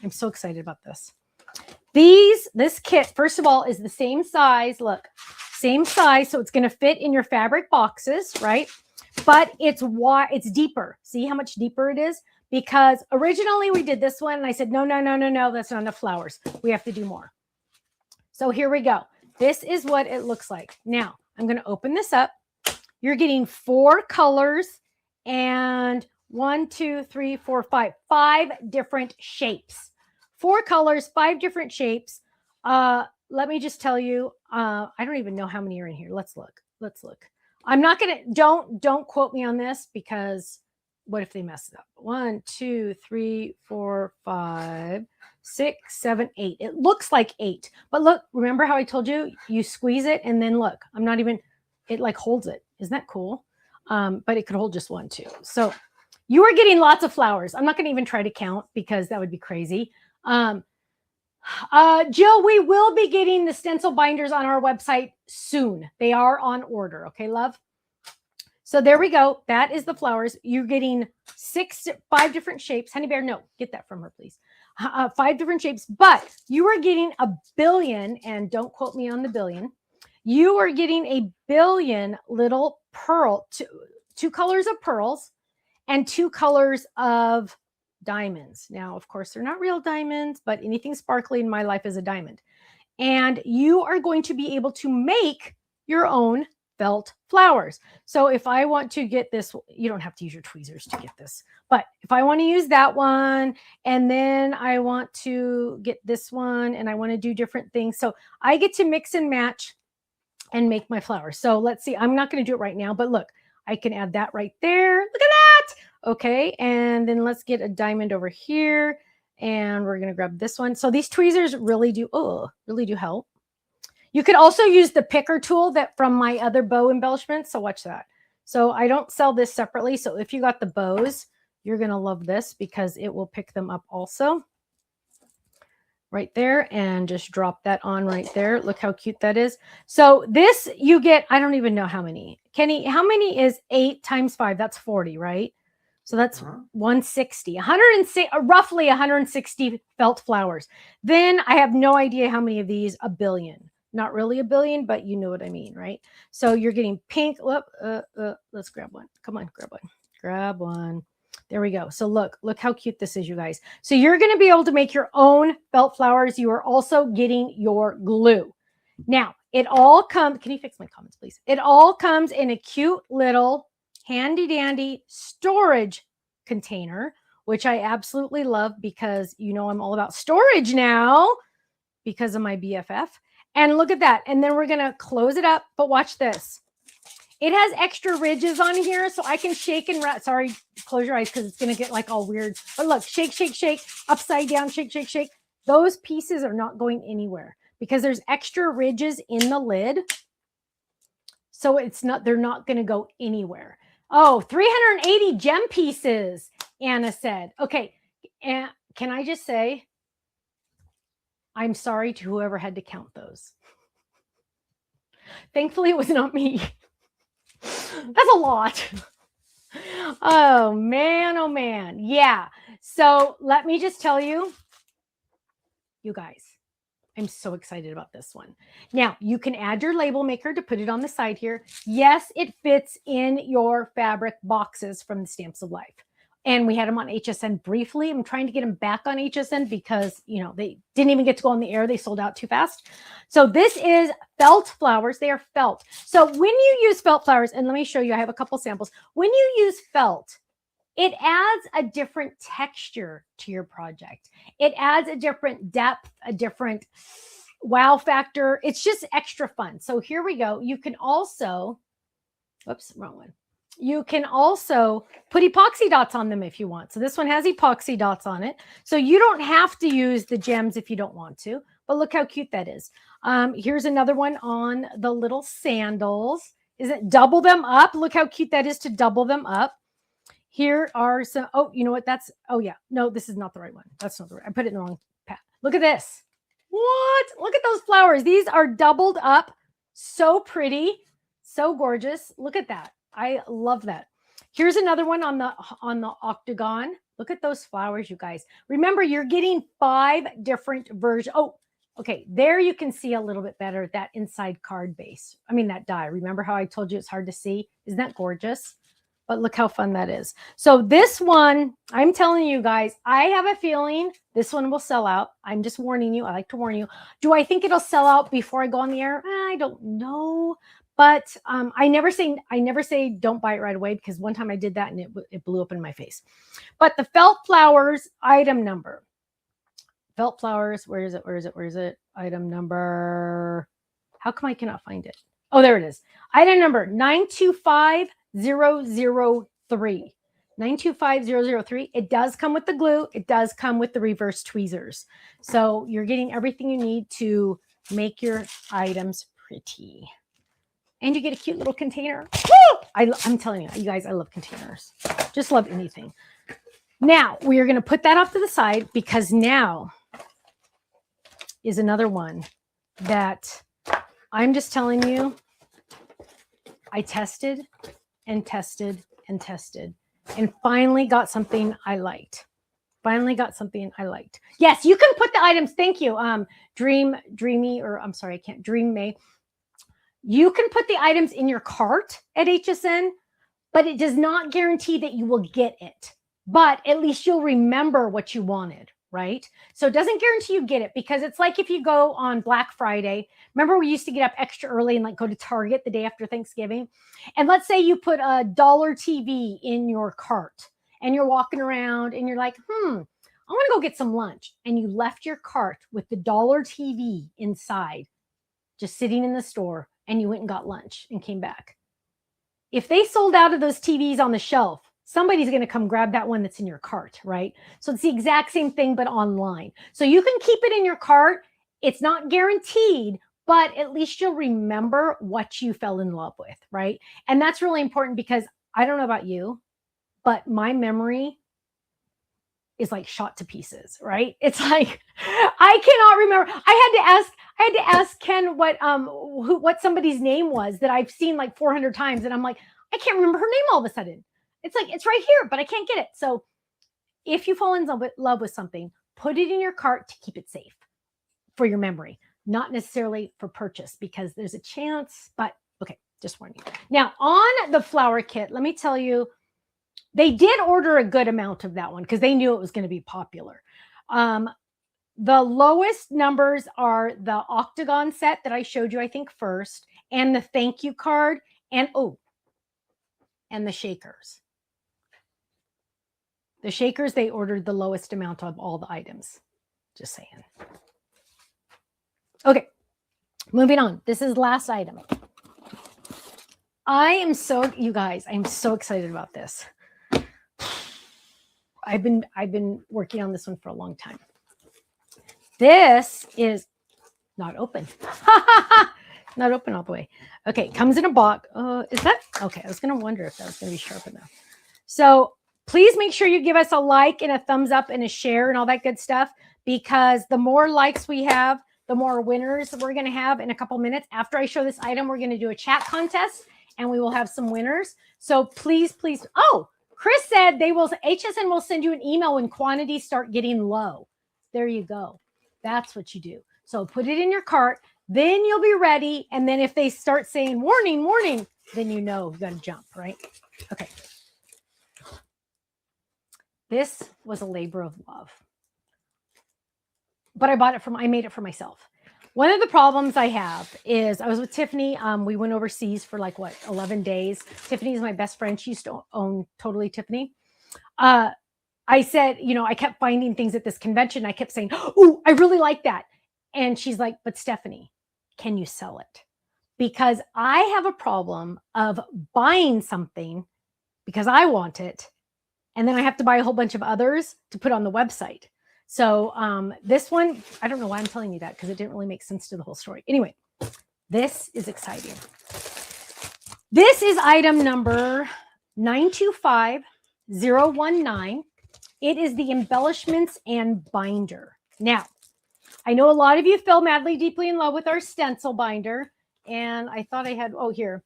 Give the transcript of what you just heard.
I'm so excited about this. This kit, first of all, is the same size. Look, same size. So it's going to fit in your fabric boxes, right? But it's deeper. See how much deeper it is? Because originally we did this one and I said, no, that's not enough flowers. We have to do more. So here we go. This is what it looks like. Now I'm going to open this up. You're getting 4 colors and 1, 2, 3, 4, 5 different shapes. 4 colors, 5 different shapes. Let me just tell you, I don't even know how many are in here. Let's look. I'm not going to, don't quote me on this because what if they mess it up? 1, 2, 3, 4, 5, 6, 7, 8. It looks like 8, but look, remember how I told you, you squeeze it and then look, it like holds it. Isn't that cool? But it could hold just 1, 2. So you are getting lots of flowers. I'm not going to even try to count because that would be crazy. Jill, we will be getting the stencil binders on our website soon. They are on order. Okay, love? So there we go. That is the flowers. You're getting 5 different shapes. Honey Bear, no, get that from her, please. 5 different shapes, but you are getting a billion, and don't quote me on the billion. You are getting a billion little two colors of pearls and 2 colors of diamonds. Now, of course, they're not real diamonds, but anything sparkly in my life is a diamond. And you are going to be able to make your own felt flowers. So if I want to get this, you don't have to use your tweezers to get this, but if I want to use that one, and then I want to get this one, and I want to do different things. So I get to mix and match and make my flowers. So let's see, I'm not going to do it right now, but look, I can add that right there. Look at that. Okay. And then let's get a diamond over here, and we're going to grab this one. So these tweezers really do help. You could also use the picker tool that from my other bow embellishments. So watch that. So I don't sell this separately. So if you got the bows, you're going to love this because it will pick them up also. Right there, and just drop that on right there. Look how cute that is. So this you get, I don't even know how many. Kenny, how many is 8 times 5? That's 40, right? So that's 160, roughly 160 felt flowers. Then I have no idea how many of these, a billion. Not really a billion, but you know what I mean, right? So you're getting pink. Let's grab one. Come on, grab one. Grab one. There we go. So look how cute this is, you guys. So you're going to be able to make your own felt flowers. You are also getting your glue. Now, it all comes, can you fix my comments, please? It all comes in a cute little handy dandy storage container, which I absolutely love because you know I'm all about storage now because of my BFF. And look at that. And then we're going to close it up, but watch this. It has extra ridges on here, so I can shake and wrap. Sorry, close your eyes because it's going to get like all weird. But look, shake, shake, shake, upside down, shake, shake, shake. Those pieces are not going anywhere because there's extra ridges in the lid. So they're not going to go anywhere. Oh, 380 gem pieces, Anna said. Okay, and can I just say, I'm sorry to whoever had to count those. Thankfully, it was not me. That's a lot. Oh, man. Yeah. So let me just tell you, you guys, I'm so excited about this one. Now, you can add your label maker to put it on the side here. Yes, it fits in your fabric boxes from the Stamps of Life. And we had them on HSN briefly. I'm trying to get them back on HSN because, you know, they didn't even get to go on the air. They sold out too fast. So this is felt flowers. They are felt. So when you use felt flowers, and let me show you, I have a couple samples. When you use felt, it adds a different texture to your project. It adds a different depth, a different wow factor. It's just extra fun. So here we go. You can also, whoops, wrong one. You can also put epoxy dots on them if you want. So this one has epoxy dots on it. So you don't have to use the gems if you don't want to, but look how cute that is. Here's another one on the little sandals. Is it double them up? Look how cute that is to double them up. Here are some, oh, you know what? Oh yeah. No, this is not the right one. That's not the right, I put it in the wrong path. Look at this. What? Look at those flowers. These are doubled up. So pretty. So gorgeous. Look at that. I love that. Here's another one on the octagon. Look at those flowers, you guys. Remember, you're getting 5 different versions. Oh, okay. There you can see a little bit better that inside card base. I mean, that die. Remember how I told you it's hard to see? Isn't that gorgeous? But look how fun that is. So this one, I'm telling you guys, I have a feeling this one will sell out. I'm just warning you. I like to warn you. Do I think it'll sell out before I go on the air? I don't know. But I never say don't buy it right away, because one time I did that and it blew up in my face. But the felt flowers item number. Felt flowers, where is it? Where is it? Where is it? Item number. How come I cannot find it? Oh, there it is. Item number 925003. 925003. It does come with the glue. It does come with the reverse tweezers. So you're getting everything you need to make your items pretty. And you get a cute little container. I'm telling you guys, I love containers. Just love anything. Now, we are going to put that off to the side, because now is another one that I'm just telling you, I tested and tested and tested and finally got something I liked. Yes, you can put the items. Thank you. Dream May. You can put the items in your cart at HSN, but it does not guarantee that you will get it. But at least you'll remember what you wanted, right? So it doesn't guarantee you get it, because it's like if you go on Black Friday. Remember, we used to get up extra early and like go to Target the day after Thanksgiving. And let's say you put a dollar TV in your cart and you're walking around and you're like, I want to go get some lunch. And you left your cart with the dollar TV inside, just sitting in the store, and you went and got lunch and came back. If they sold out of those TVs on the shelf, somebody's going to come grab that one that's in your cart, right? So it's the exact same thing, but online. So you can keep it in your cart. It's not guaranteed, but at least you'll remember what you fell in love with, right? And that's really important, because I don't know about you, but my memory is like shot to pieces, right? It's like, I cannot remember. I had to ask Ken what somebody's name was that I've seen like 400 times. And I'm like, I can't remember her name all of a sudden. It's like, it's right here, but I can't get it. So if you fall in love with something, put it in your cart to keep it safe for your memory, not necessarily for purchase, because there's a chance, but okay, just warning you. Now on the flower kit, let me tell you, they did order a good amount of that one because they knew it was going to be popular. The lowest numbers are the Octagon set that I showed you, I think, first, and the thank you card, and the shakers. The shakers, they ordered the lowest amount of all the items. Just saying. Okay, moving on. This is last item. You guys, I'm so excited about this. I've been working on this one for a long time. This is not open. Not open all the way. Okay, comes in a box. Is that okay? I was gonna wonder if that was gonna be sharp enough. So please make sure you give us a like and a thumbs up and a share and all that good stuff, because the more likes we have, the more winners we're gonna have in a couple minutes. After I show this item, we're gonna do a chat contest and we will have some winners. So please. Oh, Chris said HSN will send you an email when quantities start getting low. There you go. That's what you do. So put it in your cart, then you'll be ready. And then if they start saying warning, warning, then you know you got to jump, right? Okay. This was a labor of love, but I made it for myself. One of the problems I have is I was with Tiffany. We went overseas for 11 days. Tiffany is my best friend. She used to own Totally Tiffany. I said, I kept finding things at this convention. I kept saying, oh, I really like that. And she's like, but Stephanie, can you sell it? Because I have a problem of buying something because I want it, and then I have to buy a whole bunch of others to put on the website. So this one, I don't know why I'm telling you that, because it didn't really make sense to the whole story. Anyway, this is exciting. This is item number 925019. It is the embellishments and binder. Now, I know a lot of you fell madly, deeply in love with our stencil binder. And I thought I had, here.